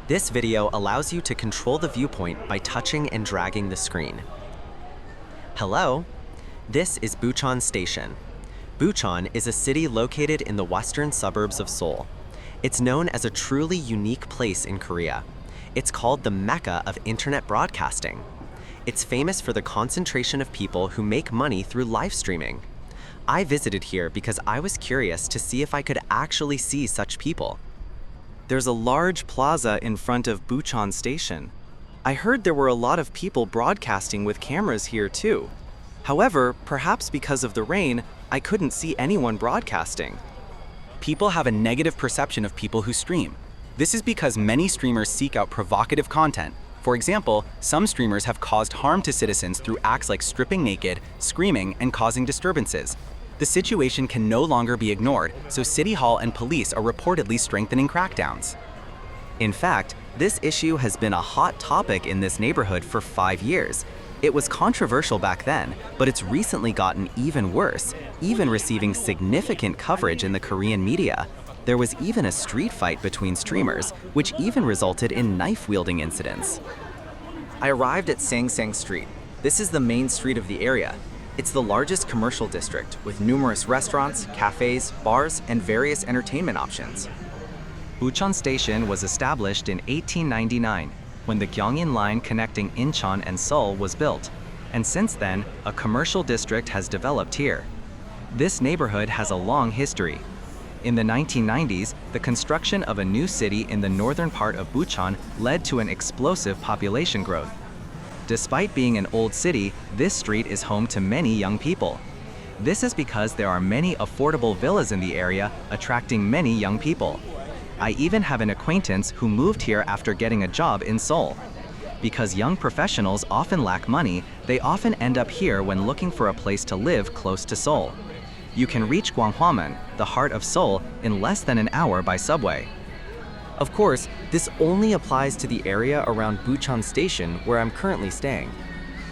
This video allows you to control the viewpoint by touching and dragging the screen. Hello, this is Bucheon Station. Bucheon is a city located in the western suburbs of Seoul. It's known as a truly unique place in Korea. It's called the mecca of internet broadcasting. It's famous for the concentration of people who make money through live streaming. I visited here because I was curious to see if I could actually see such people. There's a large plaza in front of Bucheon Station. I heard there were a lot of people broadcasting with cameras here too. However, perhaps because of the rain, I couldn't see anyone broadcasting. People have a negative perception of people who stream. This is because many streamers seek out provocative content. For example, some streamers have caused harm to citizens through acts like stripping naked, screaming, and causing disturbances. The situation can no longer be ignored, so City Hall and police are reportedly strengthening crackdowns. In fact, this issue has been a hot topic in this neighborhood for 5 years. It was controversial back then, but it's recently gotten even worse, even receiving significant coverage in the Korean media. There was even a street fight between streamers, which even resulted in knife-wielding incidents. I arrived at Sangsang Street. This is the main street of the area. It's the largest commercial district with numerous restaurants, cafes, bars, and various entertainment options. Bucheon Station was established in 1899 when the Gyeongin Line connecting Incheon and Seoul was built, and since then, a commercial district has developed here. This neighborhood has a long history. In the 1990s, the construction of a new city in the northern part of Bucheon led to an explosive population growth. Despite being an old city, this street is home to many young people. This is because there are many affordable villas in the area, attracting many young people. I even have an acquaintance who moved here after getting a job in Seoul. Because young professionals often lack money, they often end up here when looking for a place to live close to Seoul. You can reach Gwanghwamun, the heart of Seoul, in less than an hour by subway. Of course, this only applies to the area around Bucheon Station where I'm currently staying.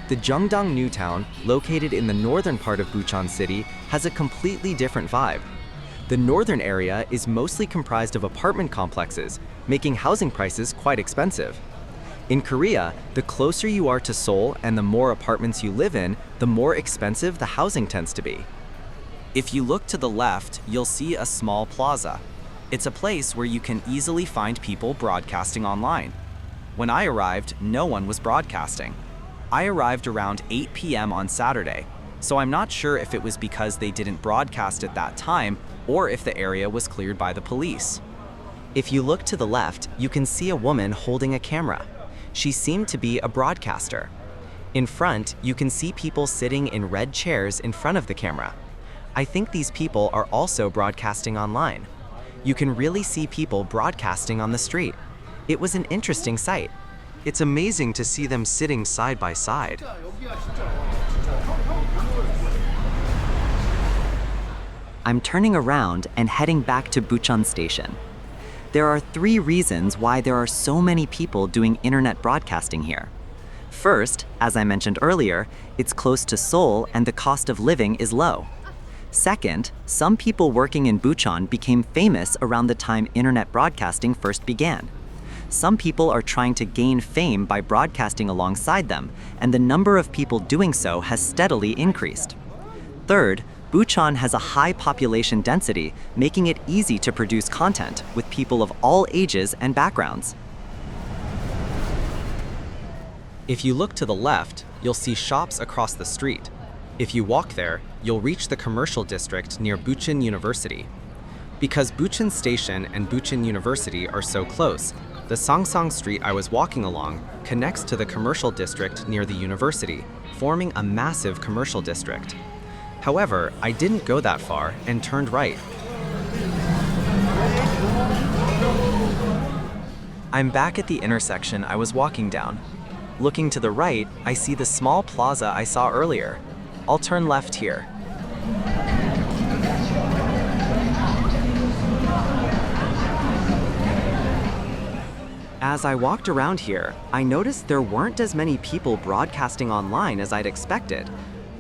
The Jeongdong New Town, located in the northern part of Bucheon City, has a completely different vibe. The northern area is mostly comprised of apartment complexes, making housing prices quite expensive. In Korea, the closer you are to Seoul and the more apartments you live in, the more expensive the housing tends to be. If you look to the left, you'll see a small plaza. It's a place where you can easily find people broadcasting online. When I arrived, no one was broadcasting. I arrived around 8 p.m. on Saturday, so I'm not sure if it was because they didn't broadcast at that time or if the area was cleared by the police. If you look to the left, you can see a woman holding a camera. She seemed to be a broadcaster. In front, you can see people sitting in red chairs in front of the camera. I think these people are also broadcasting online. You can really see people broadcasting on the street. It was an interesting sight. It's amazing to see them sitting side by side. I'm turning around and heading back to Bucheon Station. There are 3 reasons why there are so many people doing internet broadcasting here. First, as I mentioned earlier, it's close to Seoul and the cost of living is low. Second, some people working in Bucheon became famous around the time internet broadcasting first began. Some people are trying to gain fame by broadcasting alongside them, and the number of people doing so has steadily increased. Third, Bucheon has a high population density, making it easy to produce content with people of all ages and backgrounds. If you look to the left, you'll see shops across the street. If you walk there, you'll reach the commercial district near Bucheon University. Because Bucheon Station and Bucheon University are so close, the Sangsang Street I was walking along connects to the commercial district near the university, forming a massive commercial district. However, I didn't go that far and turned right. I'm back at the intersection I was walking down. Looking to the right, I see the small plaza I saw earlier. I'll turn left here. As I walked around here, I noticed there weren't as many people broadcasting online as I'd expected.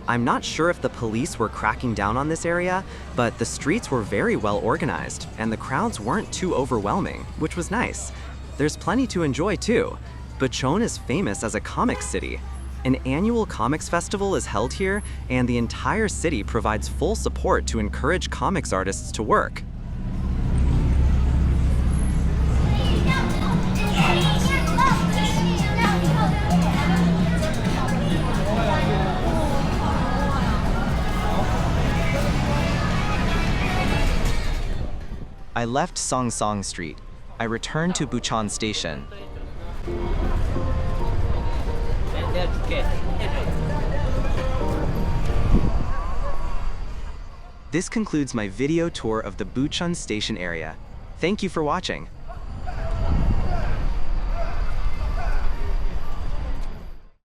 I'm not sure if the police were cracking down on this area, but the streets were very well organized and the crowds weren't too overwhelming, which was nice. There's plenty to enjoy too. Bucheon is famous as a comic city. An annual comics festival is held here, and the entire city provides full support to encourage comics artists to work. I left Sangsang Street. I returned to Bucheon Station. This concludes my video tour of the Bucheon Station area. Thank you for watching.